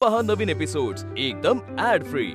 पहा नवीन एपिसोड्स एकदम add free.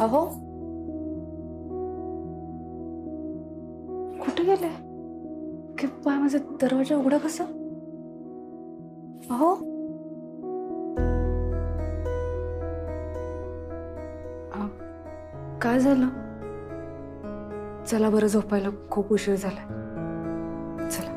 अहो कुठे गेले? की पाय माझा दरवाजा उघडा कसा? अहो काय झालं? चला बरं झोपायला, खूप उशीर झालाय. चला.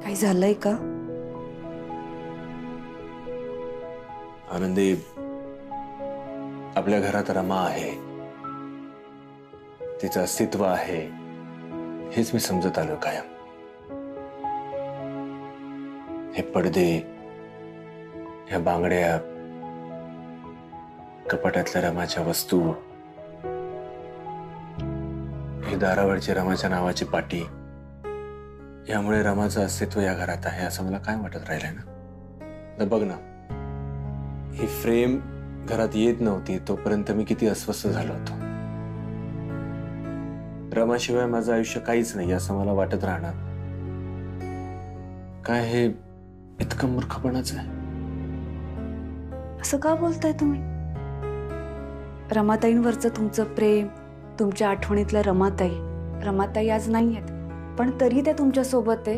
काही झालंय का? आनंदी, आपल्या घरात रमा आहे, तिचं अस्तित्व आहे, हेच मी समजत आलो कायम. हे पडदे, ह्या बांगड्या, कपाटातल्या रमाच्या वस्तू, ही दारावरची रमाच्या नावाची पाटी, यामुळे रमाचं अस्तित्व या घरात आहे असं मला काय वाटत राहिलंय ना. तर बघ ना, ही फ्रेम घरात येत नव्हती तोपर्यंत मी किती अस्वस्थ झालो होतो. रमाशिवाय माझं आयुष्य काहीच नाही असं मला वाटत राहणार. काय हे इतकं मूर्खपणाचं आहे? असं का बोलताय तुम्ही? रमाताईंवरचं तुमचं प्रेम, तुमच्या आठवणीतल्या रमाताई आज नाही आहेत, पण तरी ते तुमच्या सोबत आहे.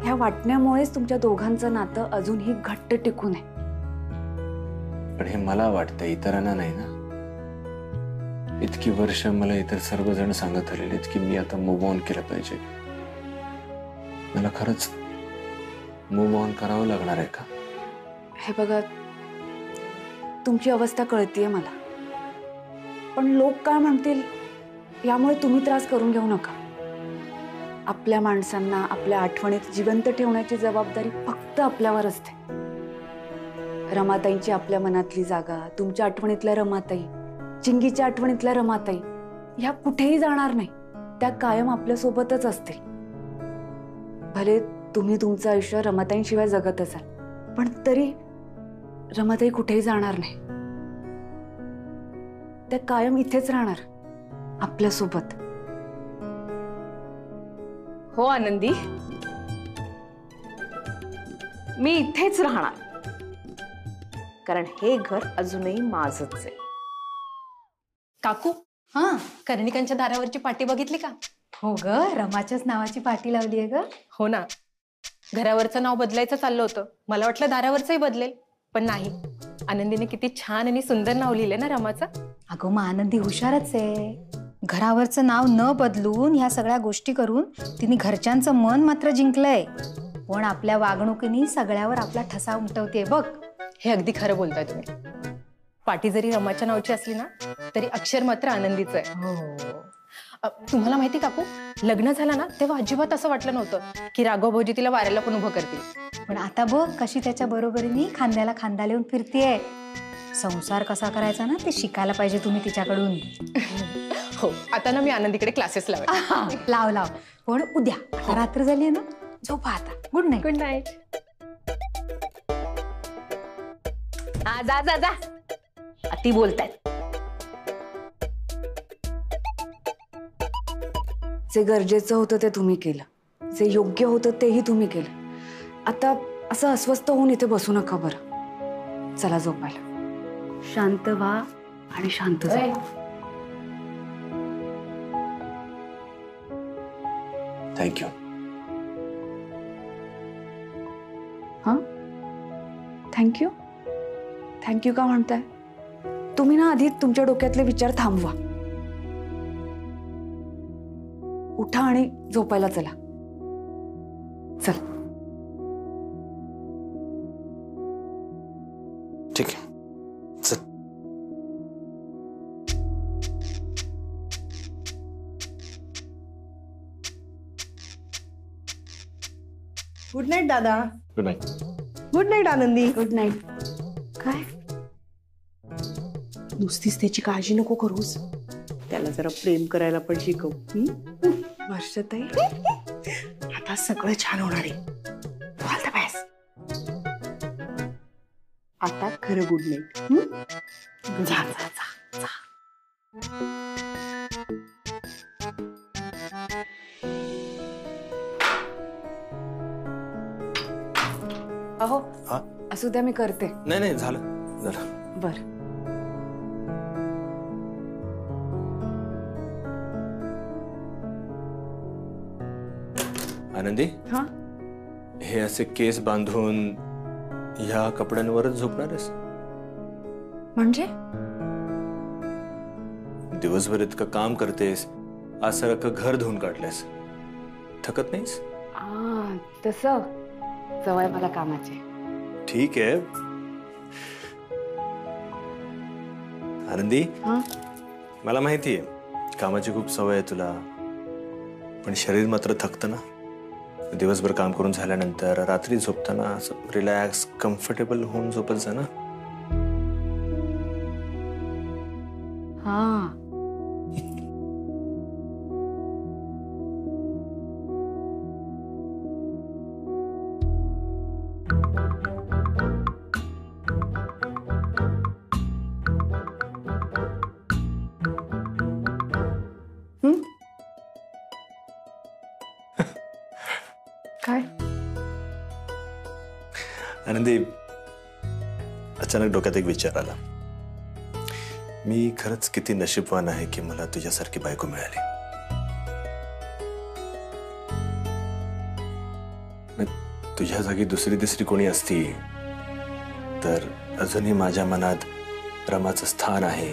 ह्या वाटण्यामुळेच तुमच्या दोघांचं नातं अजूनही घट्ट टिकून आहे. पण हे मला वाटतं, इतरांना नाही ना. इतकी वर्ष मला इतर सर्वजण सांगत आलेले की मी आता मूव्ह ऑन केलं पाहिजे. मला खरंच मूव्ह ऑन करावं लागणार आहे का? हे बघा, तुमची अवस्था कळतीये मला, पण लोक काय म्हणतील यामुळे तुम्ही त्रास करून घेऊ नका. आपल्या माणसांना आपल्या आठवणीत जिवंत ठेवण्याची जबाबदारी फक्त आपल्यावर असते. रमाताईंची आपल्या मनातली जागा, तुमच्या आठवणीतल्या रमाताई, चिंगीच्या आठवणीतल्या रमाताई, ह्या कुठेही जाणार नाही. त्या कायम आपल्या सोबतच असतील. भले तुम्ही तुमचं आयुष्य रमाताईंशिवाय जगत असाल, पण तरी रमाताई कुठेही जाणार नाही. त्या कायम इथेच राहणार आपल्या सोबत. हो आनंदी, मी इथेच राहणार, कारण हे घर अजूनही माझंच आहे. काकू, कर्णिकांच्या दारावरची पाटी बघितली का? हो ग, रमाच्याच नावाची पाटी लावली आहे ग. हो ना, घरावरचं नाव बदलायचं चाललं होतं. मला वाटलं दारावरचंही बदलेल, पण नाही. आनंदीने किती छान आणि सुंदर नाव लिहिलंय ना रमाचं. अगं मग आनंदी हुशारच आहे. घरावरचं नाव न बदलून ह्या सगळ्या गोष्टी करून तिने घरच्यांचं मन मात्र जिंकलंय. पण आपल्या वागणुकीने सगळ्यावर आपला ठसा उमटवते बघ. हे अगदी खरं बोलताय तुम्ही. पाटी जरी रमाच्या नावाची असली ना, तरी अक्षर मात्र आनंदीचं आहे. हो. तुम्हाला माहिती काकू, लग्न झालं ना तेव्हा अजिबात असं वाटलं नव्हतं की राघव भाऊजी तिला वाऱ्याला पण उभं करतील. पण आता बघ कशी त्याच्या बरोबरीने खांद्याला खांदा लिहून फिरतीये. संसार कसा करायचा ना ते शिकायला पाहिजे तुम्ही तिच्याकडून. हो, आता ना मी आनंदीकडे क्लासेस लावेल. लाव. पण उद्या, आता रात्र झाली ना, झोपा आता. Good night. Good night. जा. अति बोलतायत. जे गरजेचं होतं ते तुम्ही केलं, जे योग्य होतं तेही तुम्ही केलं. आता असं अस्वस्थ होऊन इथे बसू नका बरं. चला झोपायला. शांत व्हा आणि शांत झोपा. थँक्यू. हा, थँक्यू. थँक्यू का म्हणताय? तुम्ही ना आधी तुमच्या डोक्यातले विचार थांबवा. उठा आणि झोपायला चला. चल. ठीक आहे, चल. गुड नाईट दादा. Good night. गुड नाईट आनंदी. Good night. काय नुसतीच त्याची काळजी नको करूस, त्याला जरा प्रेम करायला पण शिकव. वर्षाताई? आता सगळं छान होणार आहे. All the best. आता खरं गुड नाईट. जा जा जा जा. अहो हा? असू द्या, मी करते. नाही नाही, झालं झालं. बर. आनंदी, हा, हे असे केस बांधून ह्या कपड्यांवरच झोपणार आहेस? म्हणजे दिवसभर इतकं काम करतेस, आज सारखं घर धुवून काढलेस, थकत नाहीस? तसं सवय मला कामाची. ठीक आहे आनंदी. हा, मला माहिती आहे कामाची खूप सवय आहे तुला, पण शरीर मात्र थकतं ना. दिवसभर काम करून झाल्यानंतर रात्री झोपताना असं रिलॅक्स कम्फर्टेबल होऊन झोपत जा ना. हा. काय? आनंदी, अचानक डोक्यात एक विचार आला. मी खरंच किती नशीबवान आहे की मला तुझ्यासारखी बायको मिळाली. तुझ्या जागी दुसरी तिसरी कोणी असती तर अजूनही माझ्या मनात रमाचं स्थान आहे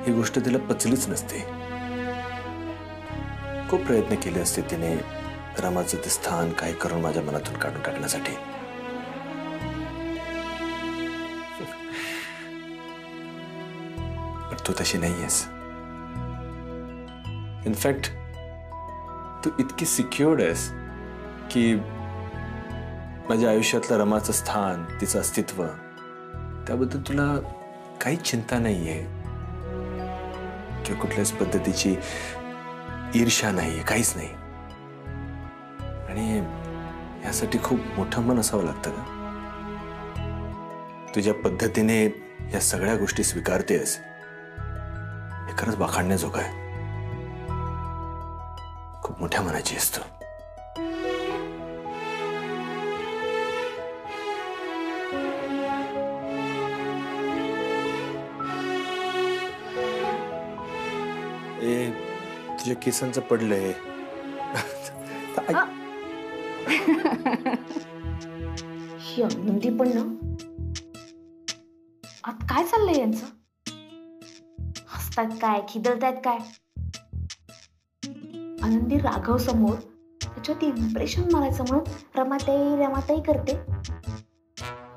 ही गोष्ट तिला पचलीच नसते. खूप प्रयत्न केले असते तिने रमाचं ते स्थान काय करून माझ्या मनातून काढून टाकण्यासाठी. पण तू तशी नाहीयेस. इनफॅक्ट तू इतकी सिक्युअर्ड आहेस की माझ्या आयुष्यातलं रमाचं स्थान, तिचं अस्तित्व, त्याबद्दल तुला काही चिंता नाहीये किंवा कुठल्याच पद्धतीची ईर्ष्या नाहीये, काहीच नाही. आणि यासाठी खूप मोठं मन असावं लागतं का? तुझ्या पद्धतीने या सगळ्या गोष्टी स्वीकारतेस हे खरंच बाखाणण्याजोगं आहे. खूप मोठ्या मनाची आहेस तू. तुझ्या केसांचं पडलंय. ही आनंदी पण ना, आत काय चाललंय यांचं? हसतात काय, खिदळतायत काय? आनंदी राघव समोर त्याच्यात इम्प्रेशन मारायचं म्हणून रमाताई रमाताई करते.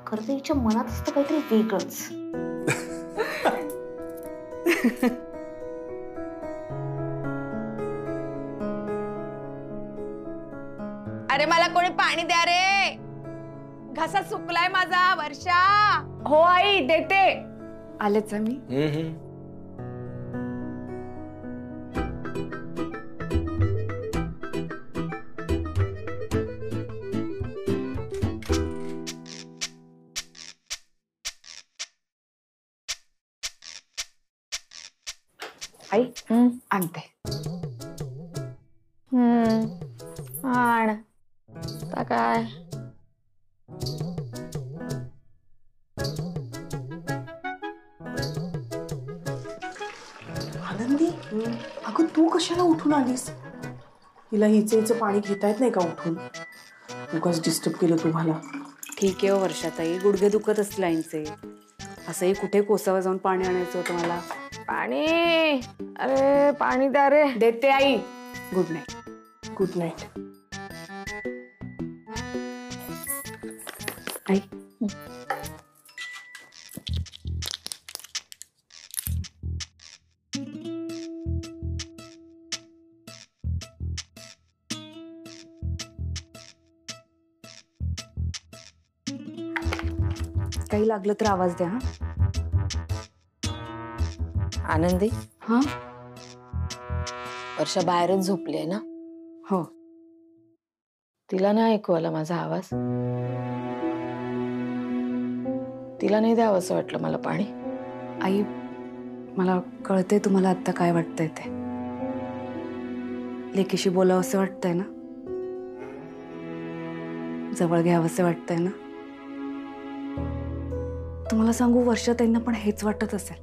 खरं तर हिच्या मनात असतं काहीतरी वेगळंच. अरे मला कोणी पाणी द्या रे, घसा सुकलाय माझा. वर्षा. हो आई, देते. आलेच मी. आई आणते. आण. आता काय कशाला उठून आलीस? हिला हिचं पाणी घेता येत नाही का उठून? उगाच डिस्टर्ब केलं तुम्हाला. ठीक आहे हो वर्षाताई, गुडघे दुखत असतील आईंचे. असंही कुठे कोसावं जाऊन पाणी आणायचं होतं मला. पाणी, अरे पाणी द्या रे. देते आई. Good night. Good night. आई काही लागलं तर आवाज द्या. आनंदी, हा वर्षा बाहेरच झोपली आहे ना? हो. तिला नाही ऐकू आला माझा आवाज? तिला नाही द्यावं असं वाटलं मला पाणी. आई मला कळते तुम्हाला आता काय वाटतंय ते. लेकीशी बोलावं असं वाटतंय ना, जवळ घ्यावं असं वाटतंय ना. तुम्हाला सांगू, वर्षाताईंना पण हेच वाटत असेल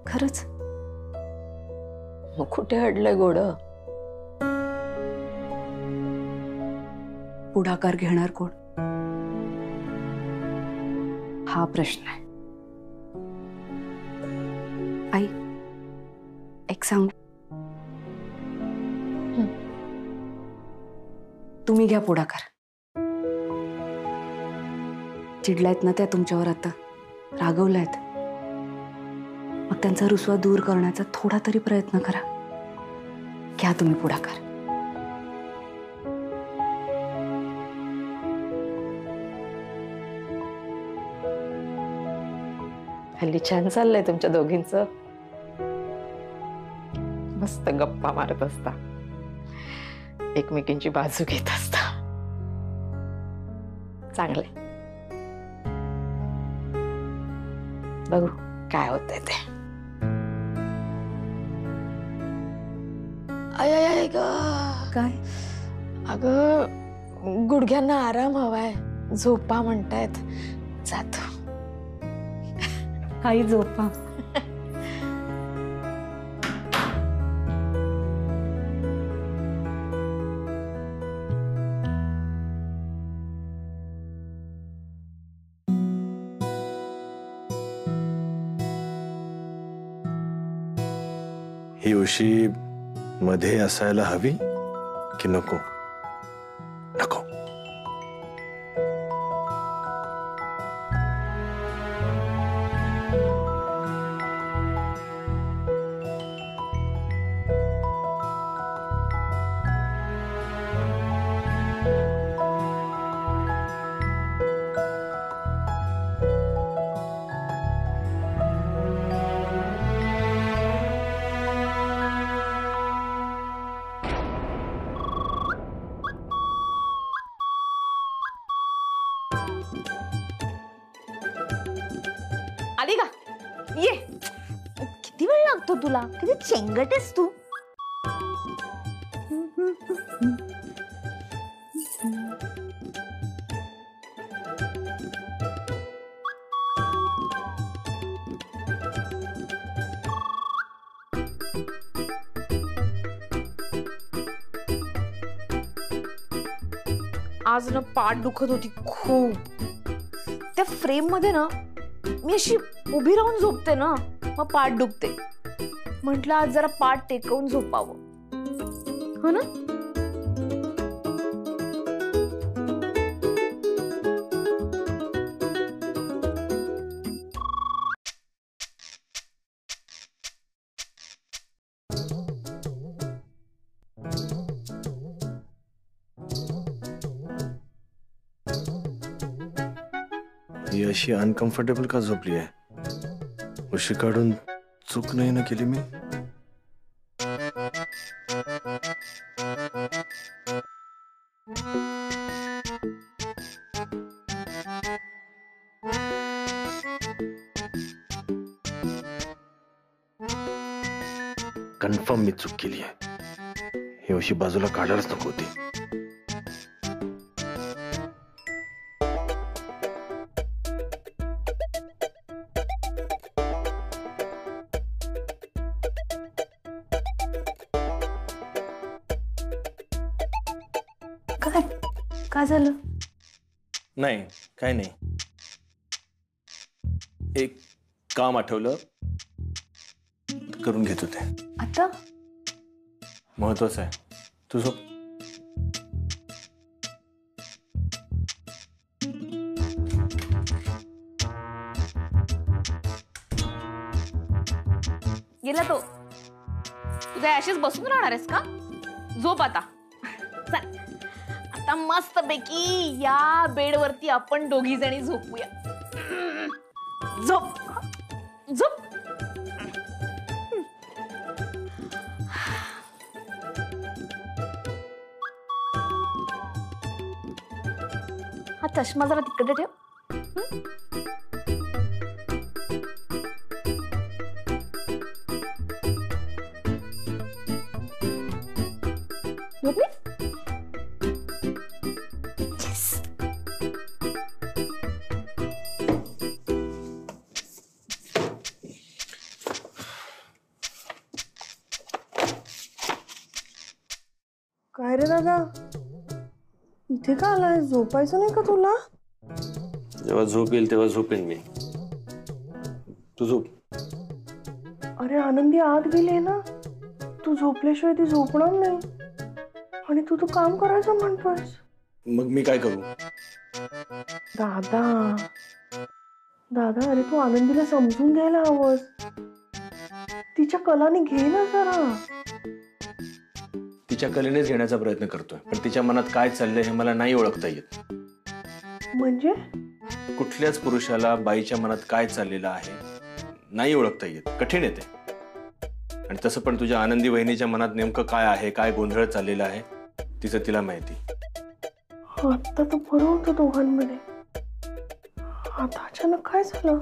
खरंच. मग कुठे अडलंय गोड? पुढाकार घेणार कोण हा प्रश्न आहे. आई एक सांगू, तुम्ही घ्या पुढाकार. चिडलायत ना त्या तुमच्यावर, आता रागवलायत, मग त्यांचा रुसवा दूर करण्याचा थोडा तरी प्रयत्न करा. घ्या तुम्ही पुढाकार. हल्ली छान चाललंय तुमच्या दोघींचं. मस्त गप्पा मारत असता, एकमेकींची बाजू घेत असता. चांगलंय. बघू काय होतंय ते. आय ग, काय अगं गुडघ्यांना आराम हवाय, झोपा म्हणतायत. जातो. आई झोपा. ही उशी मध्ये असायला हवी की नको? नको. आली का? ये. किती वेळ लागतो तुला? किती चेंगट आहेस तू. आज ना पाठ दुखत होती खूप. त्या फ्रेम मध्ये ना मी अशी उभी राहून झोपते ना, मग पाठ दुखते. म्हटलं आज जरा पाठ टेकवून झोपावं, हो ना. ही अशी अनकम्फर्टेबल का झोपली आहे? उशी काढून चूक नाही ना केली मी? कन्फर्म मी चूक केली आहे. ही उशी बाजूला काढायलाच नको होती. का झालं? नाही, काय नाही. एक काम आठवलं, करून घेतो ते. आता महत्वाचं आहे. तू झोप. गेला तो. तू काय अशीच बसून राहणार आहेस का? झोप आता. चल आता मस्त पैकी या बेडवरती आपण दोघी जणी झोपूया. झोप झोप. हा चष्मा जरा तिकडे ठेव. झोपली? काय रे दादा, इथे का आलाय? झोपायचं नाही का तुला? जेव्हा झोप येईल तेव्हा झोपेन मी. तू झोप. अरे आनंदी आत गेली ना, तू झोपल्याशिवाय ती झोपणार नाही. आणि तू काम करायचं म्हणतोयस. मग मी काय करू? दादा दादा, अरे तू आनंदीला समजून घ्यायला हवंस. तिच्या कलाने घे ना जरा. तिच्या कलेनेच घेण्याचा प्रयत्न करतोय, पण तिच्या मनात काय चाललंय हे मला नाही ओळखता येत. म्हणजे कुठल्याच पुरुषाला बाईच्या मनात काय चाललेलं आहे नाही ओळखता येत. कठीण येते. आणि तसं पण तुझ्या आनंदी वहिनीच्या मनात नेमकं काय आहे, काय गोंधळ चाललेला आहे तिचं तिला माहिती. आता तर बरं होतं दोघांमध्ये, आता अचानक काय झालं?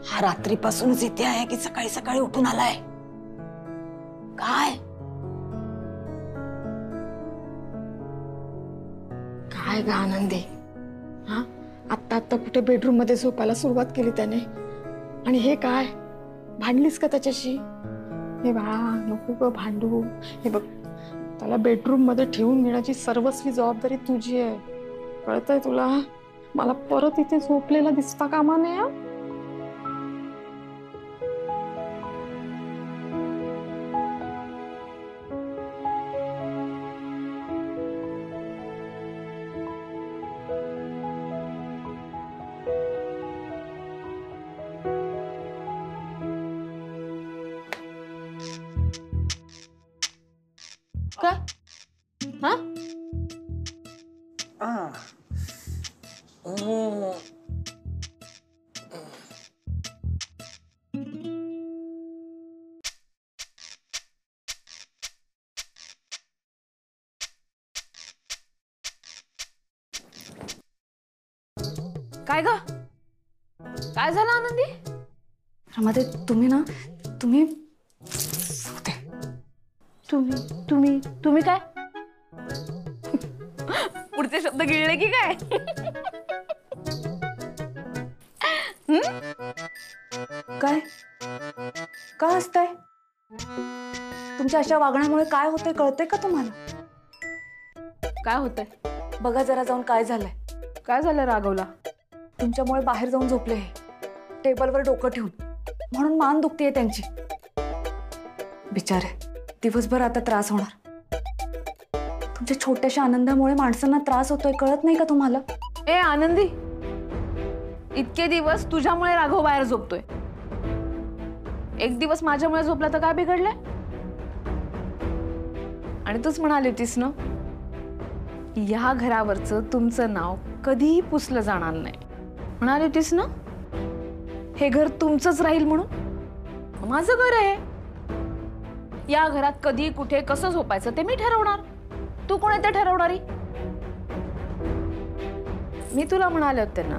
हा रात्रीपासूनच इथे आहे की सकाळी सकाळी उठून आलाय? काय काय ग आनंदी? हा आत्ता आत्ता कुठे बेडरूम मध्ये झोपायला सुरुवात केली त्याने, आणि हे काय भांडलीस का त्याच्याशी? हे बाळा नको ग भांडू. हे बघ, त्याला बेडरूम मध्ये ठेवून घेण्याची सर्वस्वी जबाबदारी तुझी आहे, कळतंय तुला? मला परत इथे झोपलेला दिसता कामा नये. काय? हा काय ग? काय झालं आनंदी? रमाताई, तुम्ही ना तुम्ही तुम्ही काय पुढचे शब्द गिळले की काय? काय का हसताय? तुमच्या अशा वागण्यामुळे काय होतंय कळतंय का तुम्हाला? काय होतंय? बघा जरा जाऊन काय झालंय. काय झालं राघवला? तुमच्यामुळे बाहेर जाऊन झोपले हे, टेबलवर डोकं ठेवून, म्हणून मान दुखतेय त्यांची. बिचारे दिवसभर आता त्रास होणार. तुमच्या छोट्याशा आनंदामुळे माणसांना त्रास होतोय, कळत नाही का तुम्हाला? ए आनंदी, इतके दिवस तुझ्यामुळे राघव बाहेर झोपतोय, एक दिवस माझ्यामुळे झोपला तर काय बिघडलंय? आणि तूच म्हणाली होतीस ना, या घरावरचं तुमचं नाव कधीही पुसलं जाणार नाही, म्हणाली होतीस ना? हे घर तुमचंच राहील म्हणून. माझं घर आहे, या घरात कधी कुठे कसं झोपायचं ते मी ठरवणार. तू कोण आहे ते ठरवणारी? मी तुला म्हणाले होते ना,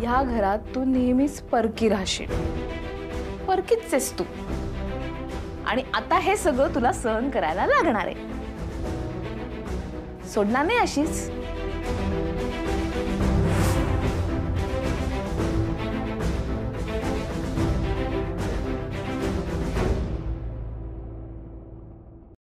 या घरात तू नेहमीच परकी राहशील. परकीच आहेस तू. आणि आता हे सगळं तुला सहन करायला लागणार आहे. सोडणार नाही अशीच.